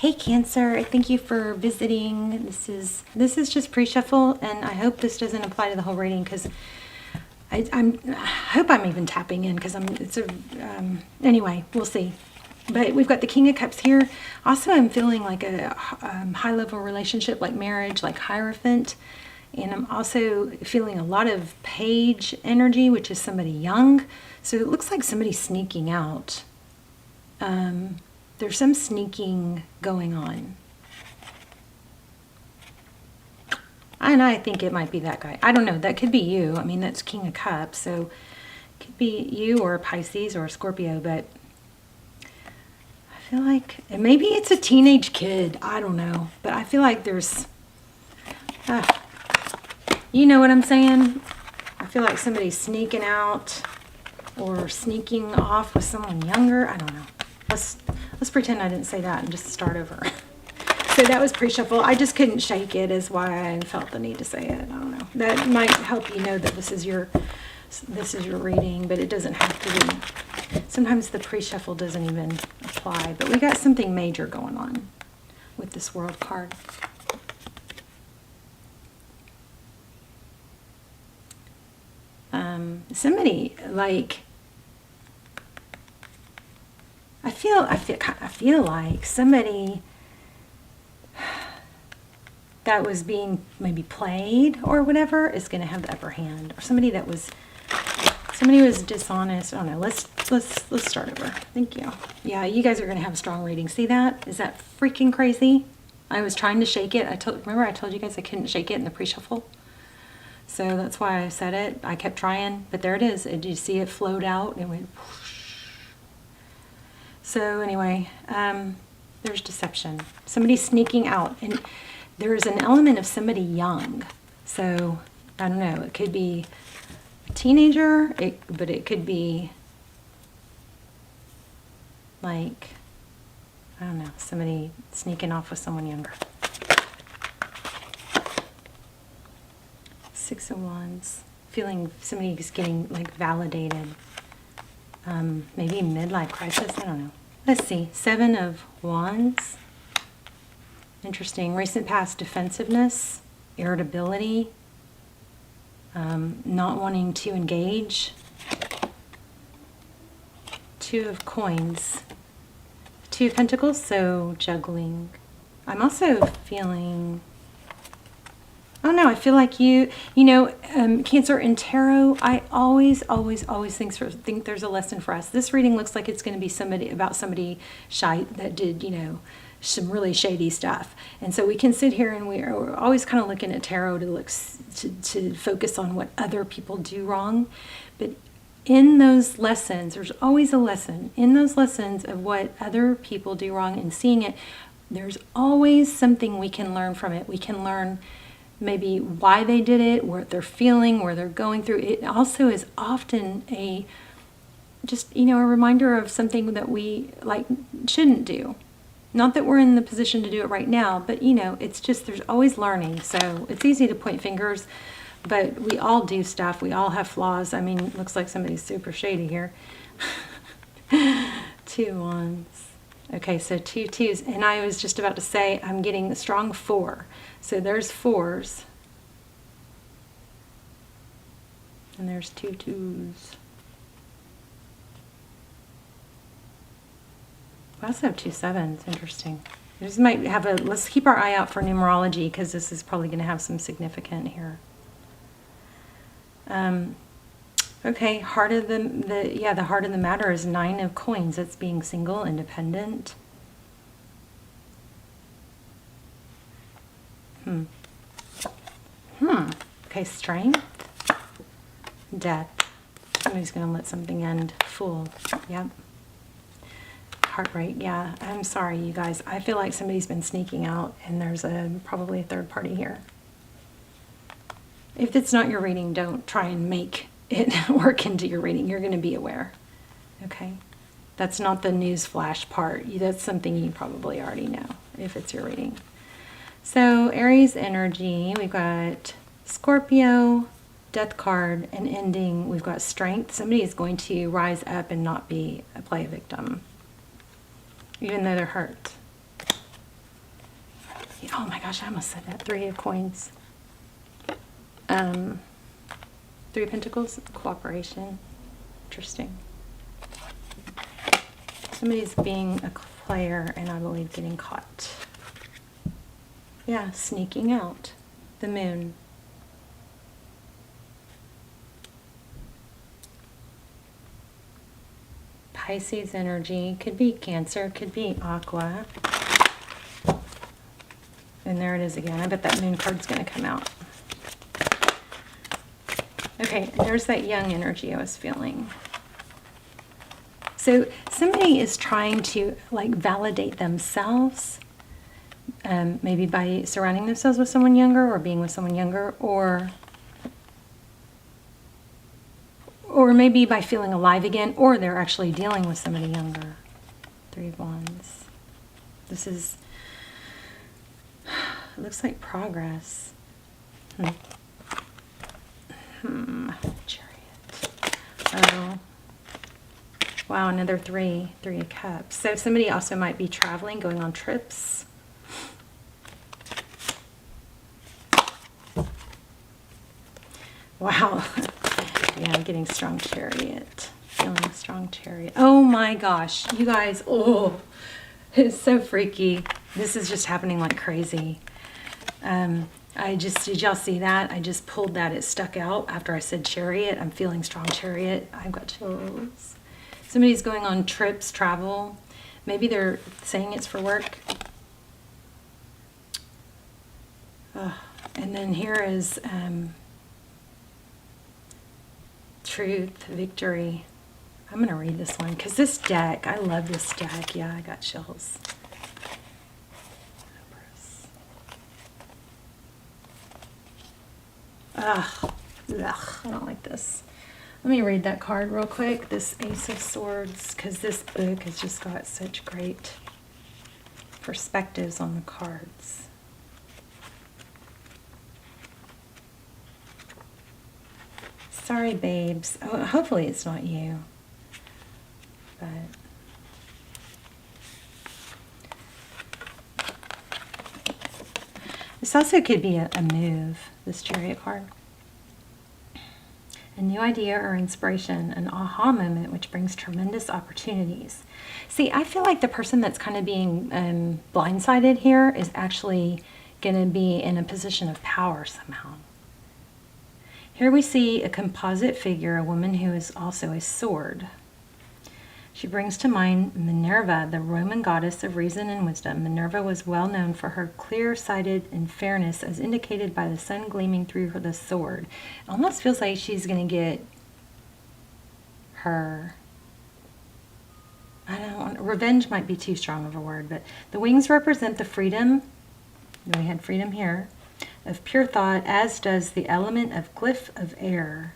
Hey Cancer, thank you for visiting. This is just pre-shuffle, and I hope this doesn't apply to the whole reading because I hope I'm even tapping in because anyway, we'll see. But we've got the King of Cups here. Also, I'm feeling like a high-level relationship, like marriage, like Hierophant. And I'm also feeling a lot of Page energy, which is somebody young. So it looks like somebody's sneaking out. There's some sneaking going on. And I think it might be that guy. I don't know. That could be you. I mean, that's King of Cups. So it could be you or Pisces or Scorpio. But I feel like maybe it's a teenage kid. I don't know. But I feel like there's... you know what I'm saying? I feel like somebody's sneaking out or sneaking off with someone younger. I don't know. Let's pretend I didn't say that and just start over. So that was pre-shuffle. I just couldn't shake it is why I felt the need to say it. I don't know. That might help you know that this is your reading, but it doesn't have to be. Sometimes the pre-shuffle doesn't even apply, but we got something major going on with this World card. Somebody like I feel like somebody that was being maybe played or whatever is going to have the upper hand, or somebody was dishonest. I don't know. Let's start over. Thank you. Yeah, you guys are going to have a strong reading. See that? Is that freaking crazy? I was trying to shake it. Remember I told you guys I couldn't shake it in the pre-shuffle. So that's why I said it. I kept trying, but there it is. Did you see it float out? It went whoosh. So anyway, there's deception. Somebody's sneaking out, and there's an element of somebody young. So I don't know. It could be a teenager, but it could be like, I don't know, somebody sneaking off with someone younger. Six of Wands, feeling somebody's getting like validated. Maybe midlife crisis, I don't know. Let's see, Seven of Wands. Interesting. Recent past defensiveness, irritability, not wanting to engage. Two of Coins. Two of Pentacles, so juggling. I'm also feeling... Oh no, I feel like Cancer in tarot, I always think there's a lesson for us. This reading looks like it's going to be somebody shy that did, some really shady stuff. And so we can sit here and we're always kind of looking at tarot to focus on what other people do wrong. But in those lessons, there's always a lesson. In those lessons of what other people do wrong and seeing it, there's always something we can learn from it. We can learn maybe why they did it, what they're feeling, where they're going through. It also is often a reminder of something that we shouldn't do. Not that we're in the position to do it right now, but it's just, there's always learning. So it's easy to point fingers, but we all do stuff. We all have flaws. I mean, it looks like somebody's super shady here. Two Wands. Okay, so two twos. And I was just about to say, I'm getting a strong 4. So there's 4s. And there's 2 2s. We also have 2 7s. Interesting. This might have let's keep our eye out for numerology because this is probably going to have some significant here. Okay, heart of the heart of the matter is 9 of Coins. That's being single, independent. Okay, strength. Death. Somebody's going to let something end. Fool. Yep. Heartbreak. Yeah, I'm sorry, you guys. I feel like somebody's been sneaking out, and there's probably a third party here. If it's not your reading, don't try and make it work into your reading. You're going to be aware. Okay? That's not the news flash part. That's something you probably already know if it's your reading. So Aries energy, we've got Scorpio, Death card, and ending, we've got Strength. Somebody is going to rise up and not play a victim, even though they're hurt. Oh my gosh, I almost said that. 3 of Coins. 3 of Pentacles, cooperation. Interesting. Somebody's being a player and I believe getting caught. Yeah, sneaking out. The Moon. Pisces energy. Could be Cancer, could be Aqua. And there it is again. I bet that Moon card's going to come out. Okay, there's that young energy I was feeling. So somebody is trying to like validate themselves, maybe by surrounding themselves with someone younger or being with someone younger, or maybe by feeling alive again, or they're actually dealing with somebody younger. 3 of Wands. This is, it looks like progress. Chariot. Oh. Wow, another 3 of Cups. So somebody also might be traveling, going on trips. Wow. Yeah, I'm getting strong Chariot. Feeling a strong Chariot. Oh my gosh, you guys. Oh, it's so freaky. This is just happening like crazy. Did y'all see that? I just pulled that. It stuck out after I said Chariot. I'm feeling strong Chariot. I've got chills. Somebody's going on trips, travel. Maybe they're saying it's for work. And then here is Truth, Victory. I'm going to read this one because this deck, I love this deck. Yeah, I got chills. Ugh, I don't like this. Let me read that card real quick. This Ace of Swords, because this book has just got such great perspectives on the cards. Sorry, babes. Oh, hopefully it's not you. But this also could be a move, this Chariot card. A new idea or inspiration, an aha moment which brings tremendous opportunities. See, I feel like the person that's kind of being blindsided here is actually going to be in a position of power somehow. Here we see a composite figure, a woman who is also a sword. She brings to mind Minerva, the Roman goddess of reason and wisdom. Minerva was well known for her clear-sighted and fairness, as indicated by the sun gleaming through the sword. It almost feels like she's going to get her, revenge might be too strong of a word, but the wings represent the freedom, we had freedom here, of pure thought, as does the element of glyph of air.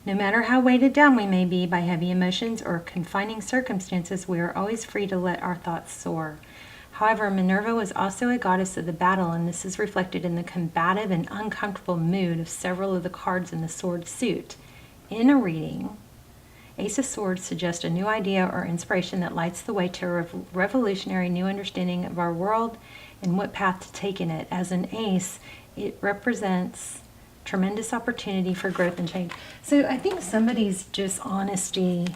No matter how weighted down we may be by heavy emotions or confining circumstances, we are always free to let our thoughts soar. However, Minerva was also a goddess of the battle, and this is reflected in the combative and uncomfortable mood of several of the cards in the sword suit. In a reading, Ace of Swords suggests a new idea or inspiration that lights the way to a revolutionary new understanding of our world and what path to take in it. As an ace, it represents tremendous opportunity for growth and change. So I think somebody's just honesty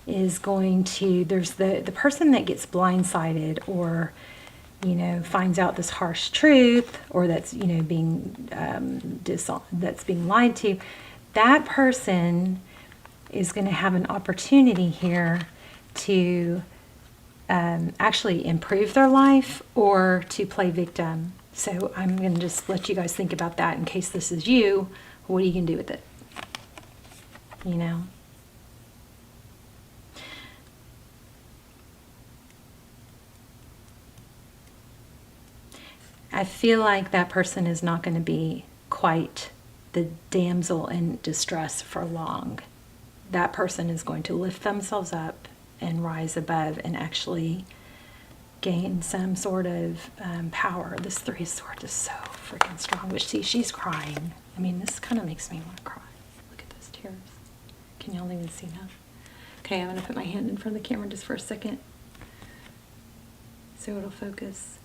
is going to, there's the person that gets blindsided or, finds out this harsh truth, or that's, being, that's being lied to. That person is going to have an opportunity here to actually improve their life or to play victim. So I'm going to just let you guys think about that in case this is you. What are you going to do with it? I feel like that person is not going to be quite the damsel in distress for long. That person is going to lift themselves up and rise above and actually gain some sort of power. This 3 of Swords is so freaking strong. But see, she's crying. I mean, this kind of makes me want to cry. Look at those tears. Can y'all even see that? Okay, I'm going to put my hand in front of the camera just for a second so it'll focus.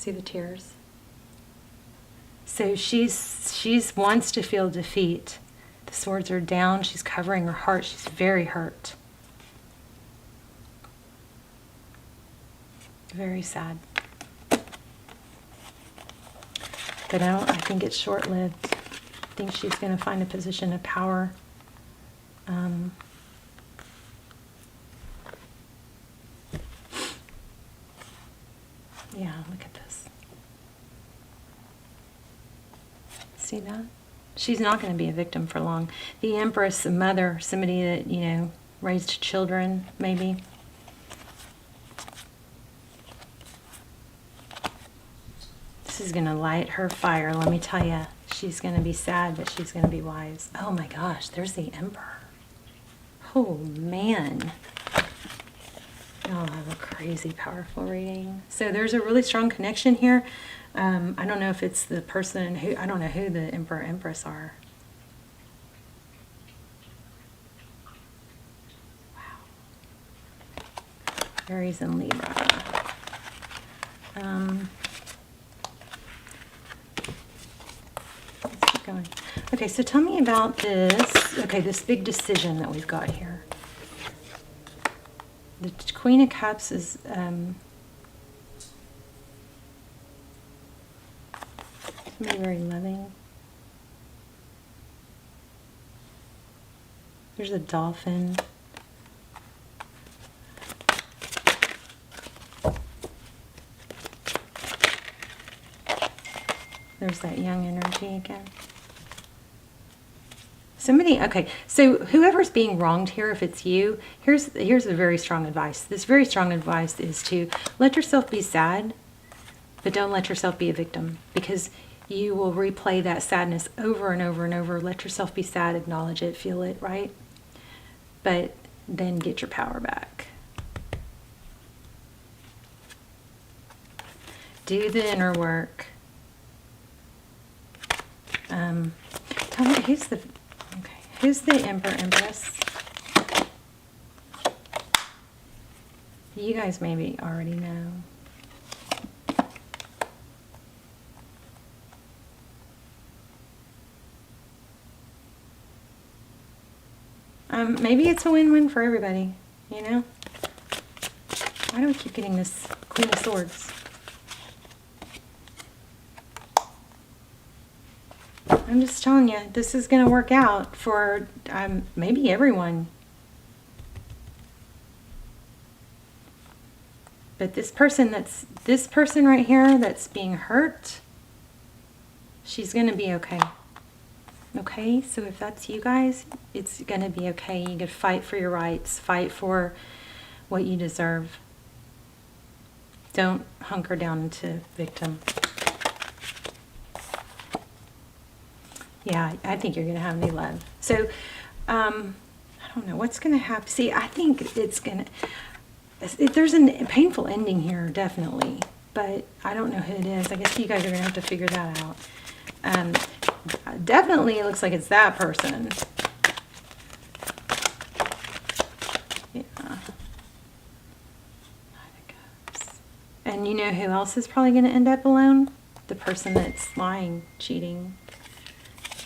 See the tears? So she's wants to feel defeat. The swords are down. She's covering her heart. She's very hurt. Very sad. But I think it's short-lived. I think she's going to find a position of power. Yeah, look at this. See that? She's not going to be a victim for long. The Empress, a mother, somebody that, you know, raised children, maybe. This is going to light her fire, let me tell you. She's going to be sad, but she's going to be wise. Oh my gosh, there's the Emperor. Oh man. I'll have a crazy powerful reading. So there's a really strong connection here. I don't know if it's the person who, I don't know who the Emperor Empress are. Wow. Aries and Libra. Let's keep going. Okay, so tell me about this. Okay, this big decision that we've got here. The Queen of Cups is somebody very loving. There's a dolphin. There's that young energy again. Somebody, okay, so whoever's being wronged here, if it's you, here's a very strong advice. This very strong advice is to let yourself be sad, but don't let yourself be a victim, because you will replay that sadness over and over and over. Let yourself be sad, acknowledge it, feel it, right? But then get your power back. Do the inner work. Tell me, who's the Emperor Empress? You guys maybe already know. Maybe it's a win-win for everybody, you know? Why do I keep getting this Queen of Swords? I'm just telling you, this is going to work out for maybe everyone. But this person right here that's being hurt, she's going to be okay. Okay, so if that's you guys, it's going to be okay. You can fight for your rights, fight for what you deserve. Don't hunker down into victim. Yeah, I think you're going to have new love. So, I don't know what's going to happen. See, I think it's going to, there's a painful ending here, definitely. But I don't know who it is. I guess you guys are going to have to figure that out. Definitely it looks like it's that person. Yeah. And you know who else is probably going to end up alone? The person that's lying, cheating.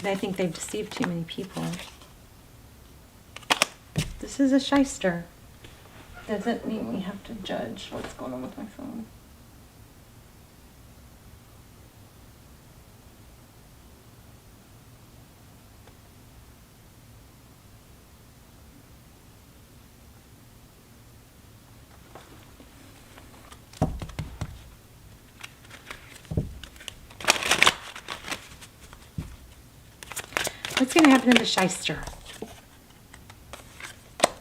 They think they've deceived too many people. This is a shyster. Doesn't mean we have to judge what's going on with my phone. What's going to happen to the shyster?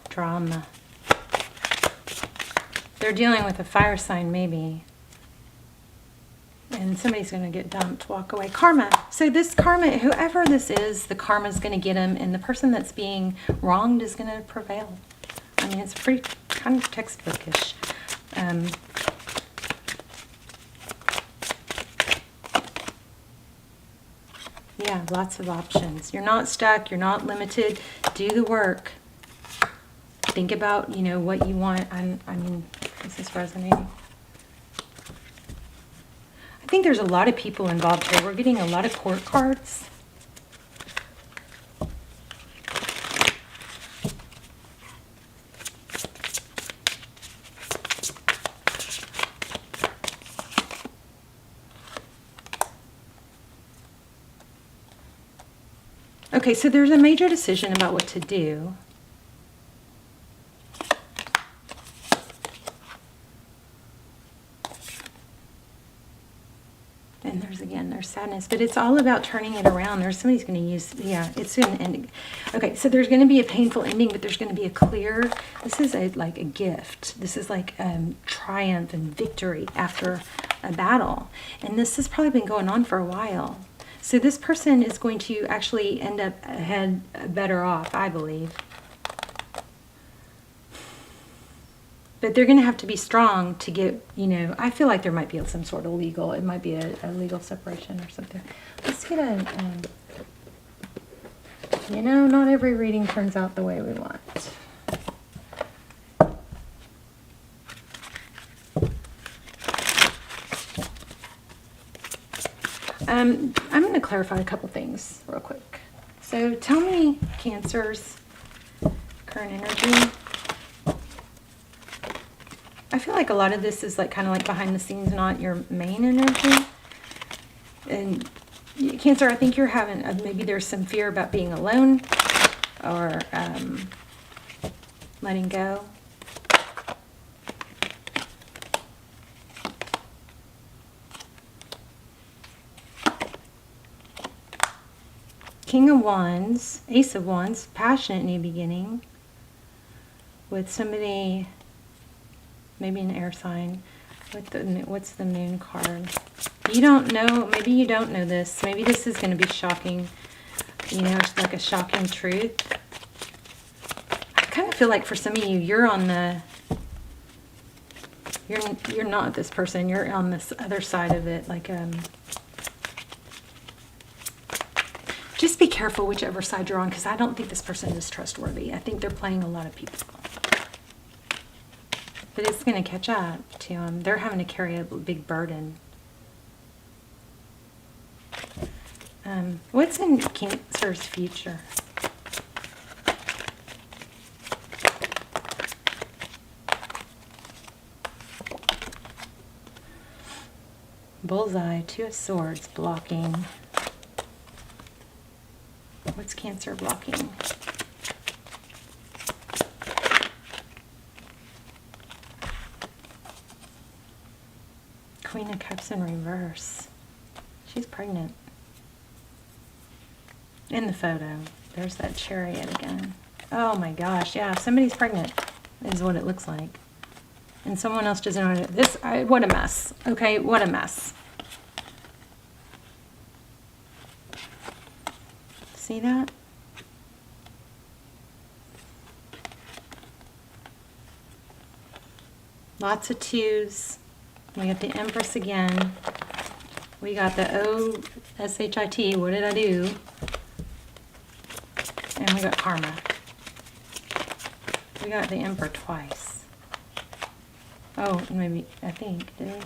Drama. They're dealing with a fire sign, maybe. And somebody's going to get dumped, walk away. Karma. So this karma, whoever this is, the karma's going to get him, and the person that's being wronged is going to prevail. I mean, it's pretty kind of textbookish. Yeah, lots of options. You're not stuck. You're not limited. Do the work. Think about, you know, what you want. I mean, is this resonating? think there's a lot of people involved here. We're getting a lot of court cards. Okay, so there's a major decision about what to do. And there's sadness, but it's all about turning it around. There's somebody's going to use, yeah, it's an ending. Okay, so there's going to be a painful ending, but there's going to be a clear, this is like a gift. This is like triumph and victory after a battle. And this has probably been going on for a while. So this person is going to actually end up better off, I believe. But they're going to have to be strong to get, you know, I feel like there might be some sort of legal, it might be a legal separation or something. Let's get you know, not every reading turns out the way we want. I'm going to clarify a couple things real quick. So tell me, Cancer's current energy. I feel like a lot of this is like kind of like behind the scenes, not your main energy. And Cancer, I think you're having, maybe there's some fear about being alone or letting go. King of Wands, Ace of Wands, passionate new beginning with somebody, maybe an air sign. What's the moon card? You don't know, maybe you don't know this. Maybe this is going to be shocking, you know, it's like a shocking truth. I kind of feel like for some of you, you're on the, you're not this person, you're on this other side of it, like just be careful whichever side you're on, because I don't think this person is trustworthy. I think they're playing a lot of people. But it's going to catch up to them. They're having to carry a big burden. What's in Cancer's future? Bullseye, Two of Swords, blocking. What's Cancer blocking? Queen of Cups in reverse. She's pregnant. In the photo, there's that chariot again. Oh my gosh, yeah, somebody's pregnant is what it looks like. And someone else doesn't know this. What a mess. Okay, what a mess. See that? Lots of twos. We got the Empress again. We got the O-S-H-I-T. What did I do? And we got Karma. We got the Emperor twice. Oh, maybe, I think, did we?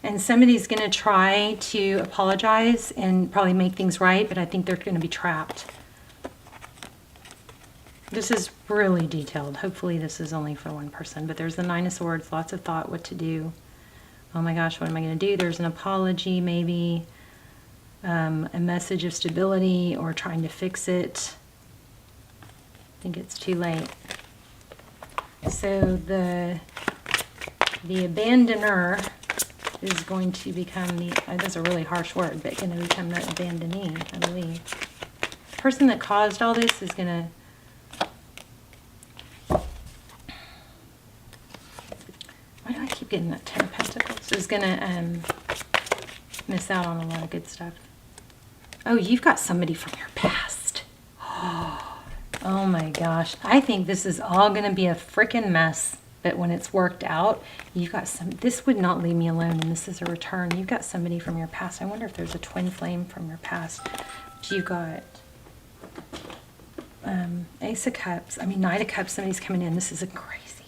And somebody's going to try to apologize and probably make things right, but I think they're going to be trapped. This is really detailed. Hopefully this is only for one person, but there's the Nine of Swords, lots of thought, what to do. Oh my gosh, what am I going to do? There's an apology, maybe a message of stability or trying to fix it. I think it's too late. So the abandoner is going to become the, that's a really harsh word, but going to become the abandonee, I believe. The person that caused all this is going to, why do I keep getting that 10 of Pentacles? Is going to miss out on a lot of good stuff. Oh, you've got somebody from your past. Oh my gosh. I think this is all going to be a freaking mess. But when it's worked out, you've got some, this would not leave me alone, and this is a return. You've got somebody from your past. I wonder if there's a twin flame from your past. But you got Ace of Cups, Knight of Cups, somebody's coming in. This is crazy.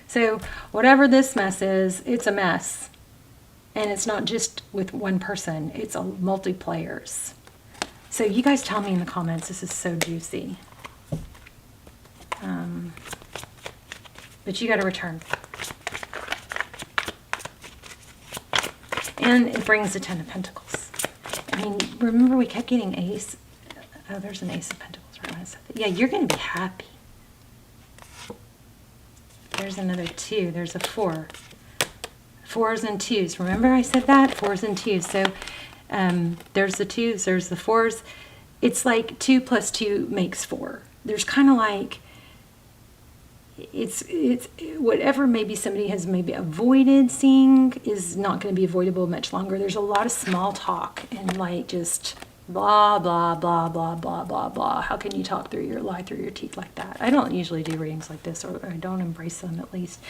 So whatever this mess is, it's a mess. And it's not just with one person, it's a multi-players. So you guys tell me in the comments, this is so juicy. But you got to return. And it brings the Ten of Pentacles. Remember we kept getting Ace. Oh, there's an Ace of Pentacles right when I said that. Yeah, you're going to be happy. There's another 2. There's a 4. 4s and 2s. Remember I said that? 4s and 2s. So there's the 2s, there's the 4s. It's like 2 plus 2 makes 4. There's kind of like, it's whatever maybe somebody has maybe avoided seeing is not going to be avoidable much longer. There's a lot of small talk and like just blah, blah, blah, blah, blah, blah, blah. How can you lie through your teeth like that? I don't usually do readings like this, or I don't embrace them at least.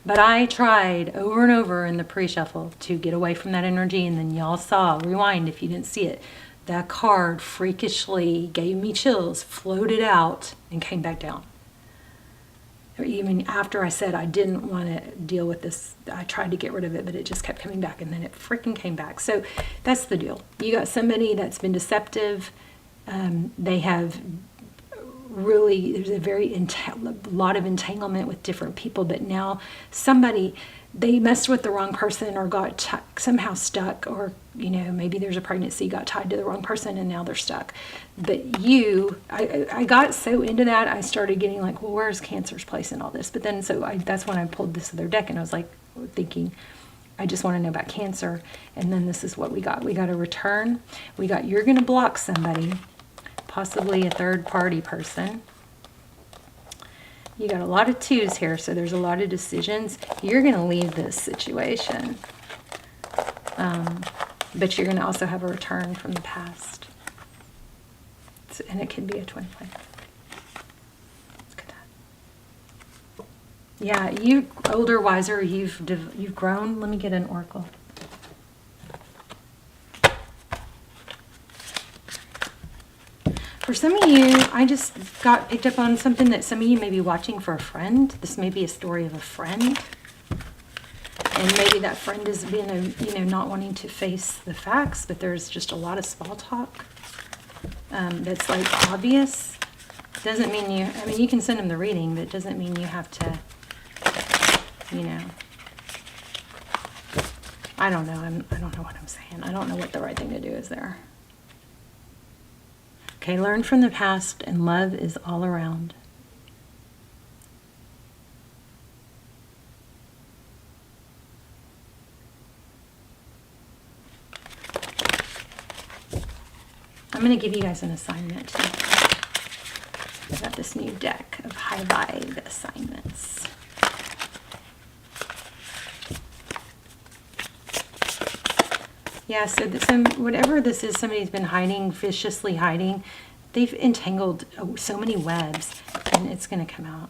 But I tried over and over in the pre-shuffle to get away from that energy, and then y'all saw, rewind if you didn't see it, that card freakishly gave me chills, floated out, and came back down. Even after I said I didn't want to deal with this, I tried to get rid of it, but it just kept coming back, and then it freaking came back. So that's the deal. You got somebody that's been deceptive. They have really, there's a lot of entanglement with different people, but now they messed with the wrong person or got somehow stuck, or maybe there's a pregnancy, got tied to the wrong person, and now they're stuck. But I got so into that, I started getting like, well, where's Cancer's place in all this? But then that's when I pulled this other deck, and I was like thinking, I just want to know about Cancer. And then this is what we got. We got a return. We got, you're going to block somebody, possibly a third party person. You got a lot of 2s here, so there's a lot of decisions. You're going to leave this situation. But you're going to also have a return from the past. And it could be a twin flame. Look at that. Yeah, you older, wiser, you've grown. Let me get an oracle. For some of you, I just got picked up on something that some of you may be watching for a friend. This may be a story of a friend. And maybe that friend is being not wanting to face the facts, but there's just a lot of small talk that's like obvious. Doesn't mean you can send them the reading, but it doesn't mean you have to, I don't know. I don't know what I'm saying. I don't know what the right thing to do is there. Okay, learn from the past, and love is all around. I'm going to give you guys an assignment too. I got this new deck of high vibe assignments. Yeah, so whatever this is, somebody's been hiding, viciously hiding. They've entangled so many webs, and it's going to come out.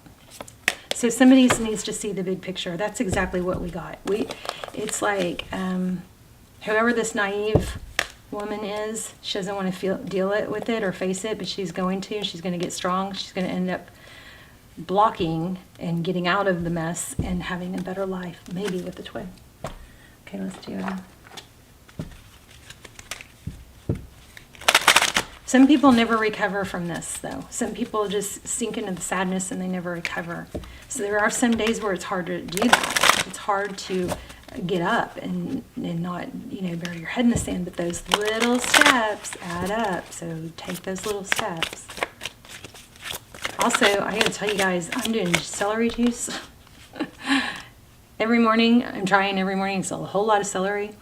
So somebody needs to see the big picture. That's exactly what we got. It's like whoever this naive woman is, she doesn't want to deal with it or face it, but she's going to. She's going to get strong. She's going to end up blocking and getting out of the mess and having a better life, maybe with the twin. Okay, let's do it. Some people never recover from this, though. Some people just sink into the sadness and they never recover. So there are some days where it's hard to do that. It's hard to get up and not, bury your head in the sand. But those little steps add up. So take those little steps. Also, I got to tell you guys, I'm doing celery juice. Every morning, I'm trying every morning. It's a whole lot of celery.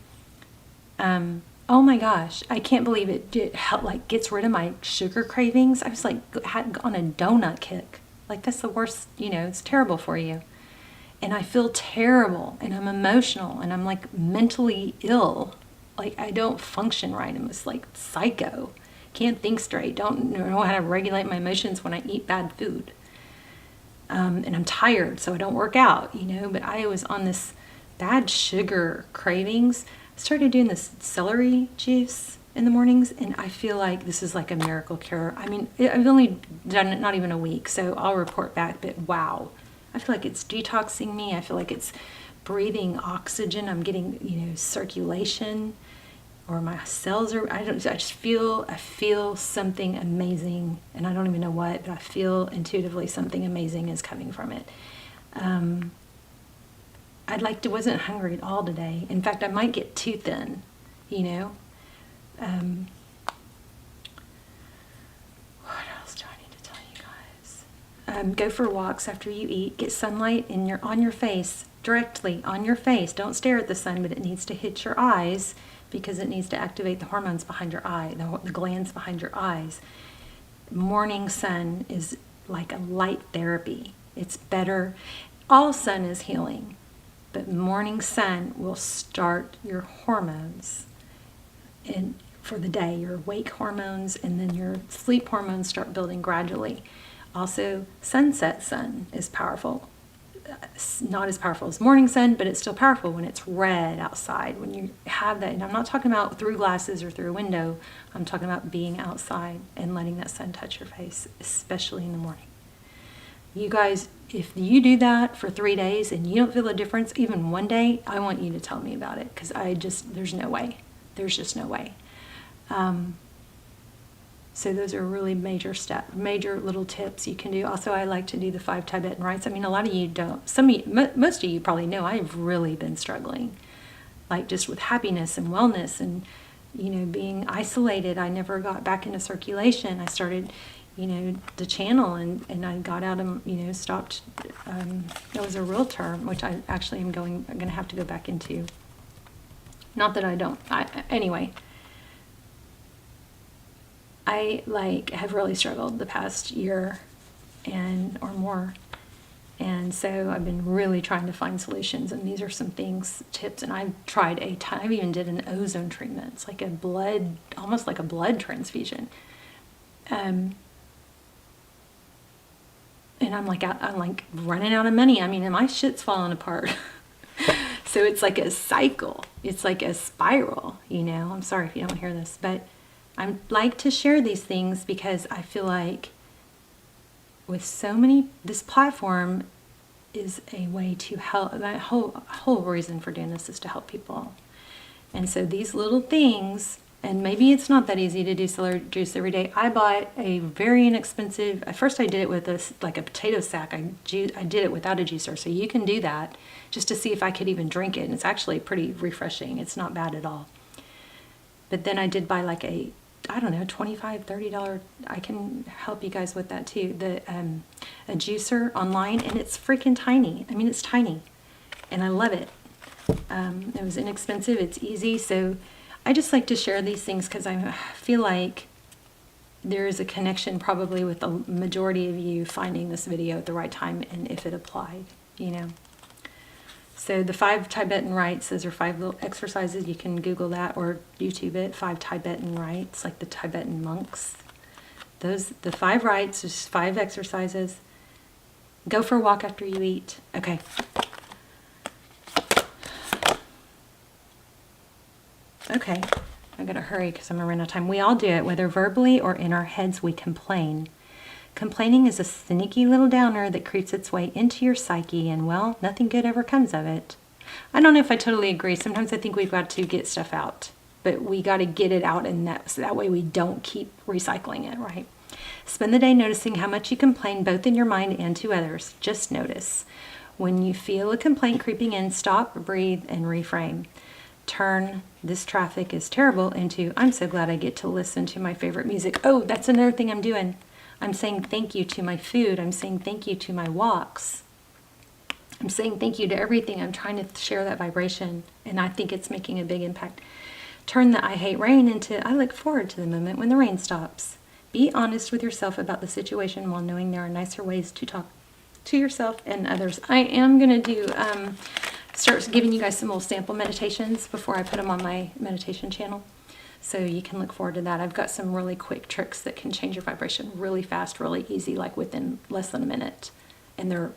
Oh my gosh, I can't believe it gets rid of my sugar cravings. I was like on a donut kick. Like that's the worst, it's terrible for you. And I feel terrible and I'm emotional and I'm like mentally ill. Like I don't function right. I'm just like psycho. Can't think straight. Don't know how to regulate my emotions when I eat bad food. And I'm tired, so I don't work out, but I was on this bad sugar cravings. Started doing this celery juice, in the mornings, and I feel like this is like a miracle cure. I mean, I've only done it not even a week, so I'll report back, but wow. I feel like it's detoxing me. I feel like it's breathing oxygen. I'm getting, circulation, or my cells are, I feel something amazing, and I don't even know what, but I feel intuitively something amazing is coming from it. Wasn't hungry at all today. In fact, I might get too thin, What else do I need to tell you guys? Go for walks after you eat. Get sunlight on your face, directly on your face. Don't stare at the sun, but it needs to hit your eyes because it needs to activate the hormones behind your eye, the glands behind your eyes. Morning sun is like a light therapy. It's better. All sun is healing, but morning sun will start your hormones for the day, your wake hormones, and then your sleep hormones start building gradually. Also, sunset sun is powerful. It's not as powerful as morning sun, but it's still powerful when it's red outside. When you have that, and I'm not talking about through glasses or through a window, I'm talking about being outside and letting that sun touch your face, especially in the morning. You guys, if you do that for 3 days and you don't feel a difference, even one day, I want you to tell me about it, because there's no way. There's just no way. So those are really major little tips you can do. Also, I like to do the 5 Tibetan rites. I mean, a lot of you don't. Most of you probably know I've really been struggling, like just with happiness and wellness and, being isolated. I never got back into circulation. I started, the channel and I got out and, stopped. That was a real term, which I actually am going to have to go back into. Not that I don't. Anyway. I have really struggled the past year or more, and so I've been really trying to find solutions, and these are some tips, and I've tried a ton. I even did an ozone treatment. It's like almost like a blood transfusion, and I'm like running out of money. I mean, and my shit's falling apart. So it's like a cycle. It's like a spiral, I'm sorry if you don't hear this, but I like to share these things because I feel like with so many, this platform is a way to help. The whole reason for doing this is to help people. And so these little things, and maybe it's not that easy to do celery juice every day. I bought a very inexpensive, at first I did it with a potato sack. I did it without a juicer, so you can do that just to see if I could even drink it. And it's actually pretty refreshing. It's not bad at all. But then I did buy $25, $30, I can help you guys with that too. A juicer online, and it's freaking tiny. I mean, it's tiny, and I love it. It was inexpensive, it's easy, so I just like to share these things because I feel like there is a connection probably with the majority of you finding this video at the right time and if it applied, So the 5 Tibetan rites, those are 5 little exercises. You can Google that or YouTube it. 5 Tibetan rites, like the Tibetan monks. The 5 rites, just 5 exercises. Go for a walk after you eat. Okay. Okay, I gotta hurry because I'm gonna run out of time. We all do it, whether verbally or in our heads we complain. Complaining is a sneaky little downer that creeps its way into your psyche, and well, nothing good ever comes of it. I don't know if I totally agree. Sometimes I think we've got to get stuff out, but we got to get it out, and so that way we don't keep recycling it, right? Spend the day noticing how much you complain, both in your mind and to others. Just notice. When you feel a complaint creeping in, stop, breathe, and reframe. Turn "this traffic is terrible" into "I'm so glad I get to listen to my favorite music." Oh, that's another thing I'm doing. I'm saying thank you to my food. I'm saying thank you to my walks. I'm saying thank you to everything. I'm trying to share that vibration, and I think it's making a big impact. Turn the "I hate rain" into "I look forward to the moment when the rain stops." Be honest with yourself about the situation while knowing there are nicer ways to talk to yourself and others. I am going to do start giving you guys some little sample meditations before I put them on my meditation channel. So you can look forward to that. I've got some really quick tricks that can change your vibration really fast, really easy, like within less than a minute. And they're